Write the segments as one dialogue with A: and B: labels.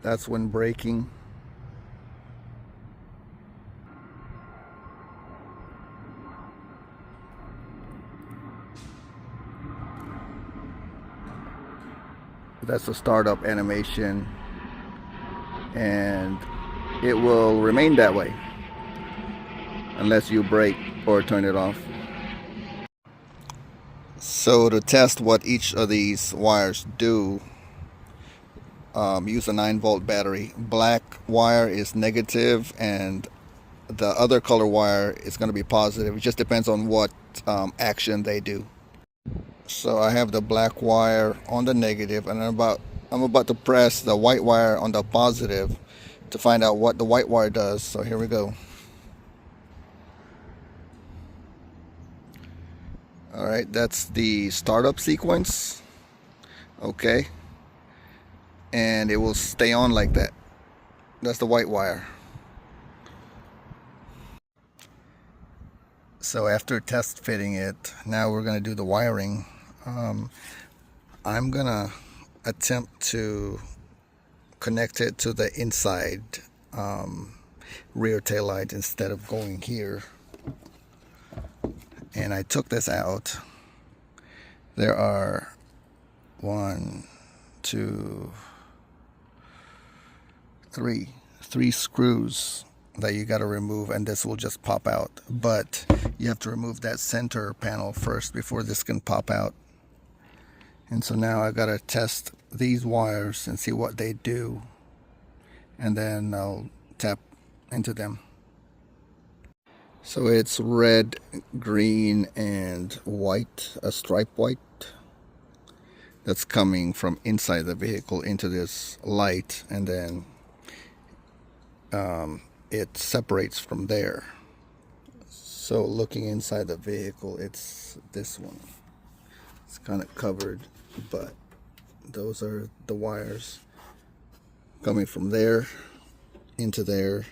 A: That's when braking. That's the startup animation, and it will remain that way unless you brake or turn it off. So to test what each of these wires do, use a 9-volt battery. Black wire is negative and the other color wire is going to be positive. It just depends on what action they do. So I have the black wire on the negative, and I'm about to press the white wire on the positive to find out what the white wire does. So here we go. Alright, that's the startup sequence. Okay. And it will stay on like that. That's the white wire. So after test fitting it, now we're going to do the wiring. I'm going to attempt to connect it to the inside rear tail light instead of going here. And I took this out. There are 1, 2, 3 screws that you got to remove, and this will just pop out. But you have to remove that center panel first before this can pop out. And so now I got to test these wires and see what they do, and then I'll tap into them. So it's red, green, and white, a stripe white that's coming from inside the vehicle into this light, and then it separates from there. So looking inside the vehicle, it's this one. It's kind of covered, but those are the wires coming from there into there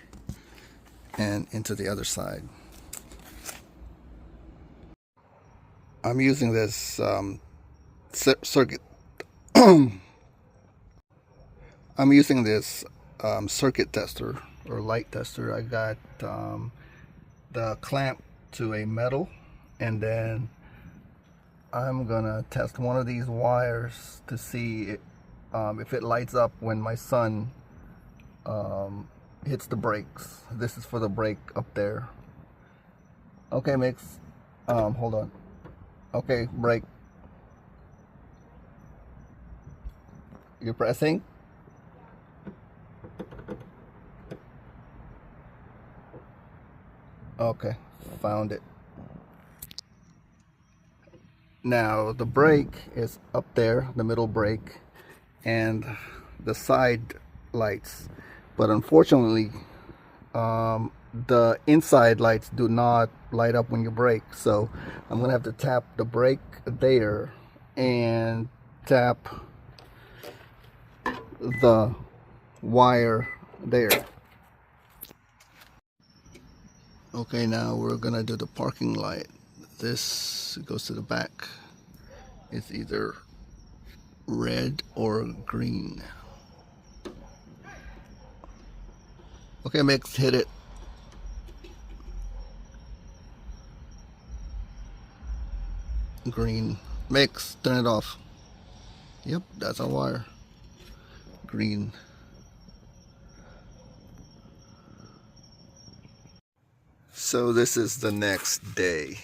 A: and into the other side. I'm using this circuit I'm using this circuit tester or light tester. I got the clamp to a metal, and then I'm gonna test one of these wires to see if it lights up when my son hits the brakes. This is for the brake up there. Okay, Mix. Hold on. Okay, brake. You're pressing. Okay, found it. Now the brake is up there, the middle brake, and the side lights. But unfortunately, the inside lights do not light up when you brake. So I'm gonna have to tap the brake there and tap the wire there. Okay, now we're gonna do the parking light. This goes to the back. It's either red or green. Okay, Mix, hit it. Green. Mix, turn it off. Yep, that's our wire. Green. So this is the next day.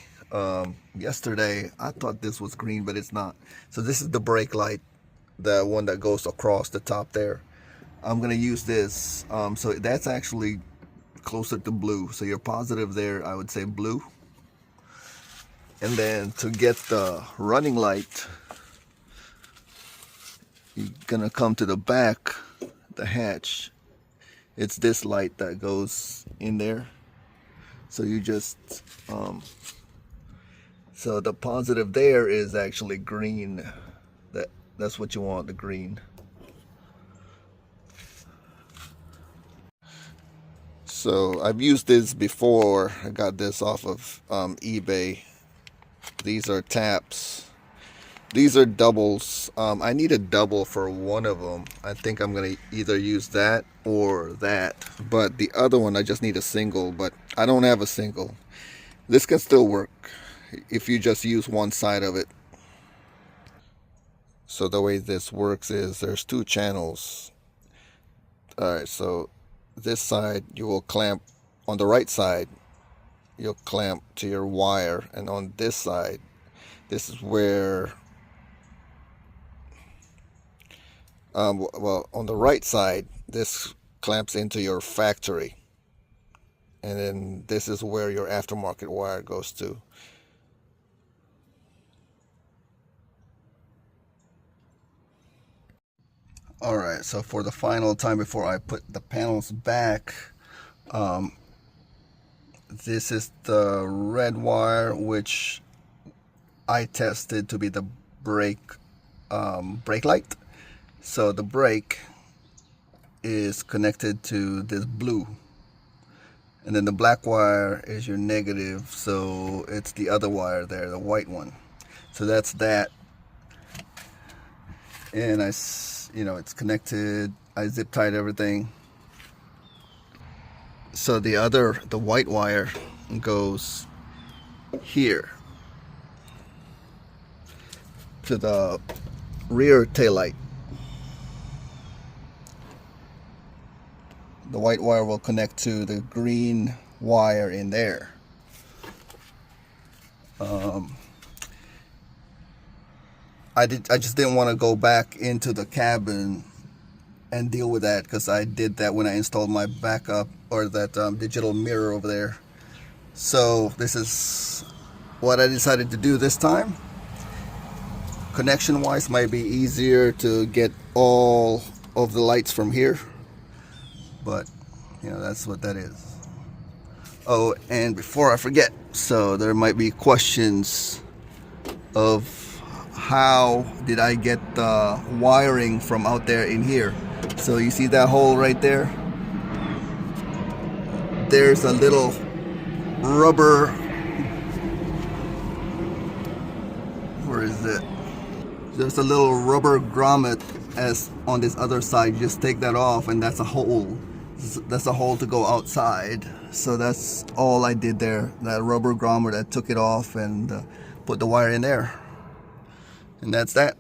A: Yesterday I thought this was green, but it's not. So this is the brake light, the one that goes across the top there. I'm gonna use this. So that's actually closer to blue. So you're positive there, I would say blue. And then to get the running light, you're gonna come to the back, the hatch. It's this light that goes in there. So you just, so the positive there is actually green. That's what you want, the green. So I've used this before. I got this off of eBay. These are taps. These are doubles. I need a double for one of them. I think I'm gonna either use that or that. But the other one, I just need a single, but I don't have a single. This can still work if you just use one side of it. So the way this works is there's two channels. Alright, so this side you will clamp, on the right side you'll clamp to your wire, and on this side, this is where well, on the right side, this clamps into your factory, and then this is where your aftermarket wire goes to. Alright, so for the final time before I put the panels back, this is the red wire, which I tested to be the brake light. So the brake is connected to this blue, and then the black wire is your negative, so it's the other wire there, the white one. So that's that, and it's connected. I zip tied everything. So the white wire goes here to the rear taillight. The white wire will connect to the green wire in there. I just didn't want to go back into the cabin and deal with that, because I did that when I installed my backup, or that digital mirror over there. So this is what I decided to do this time. Connection wise, might be easier to get all of the lights from here, but that's what that is. Oh, and before I forget, so there might be questions of how did I get the wiring from out there in here. So you see that hole right there? There's a little rubber, where is it? There's a little rubber grommet as on this other side. You just take that off, and that's a hole. That's a hole to go outside. So that's all I did there. That rubber grommet, I took it off and put the wire in there. And that's that.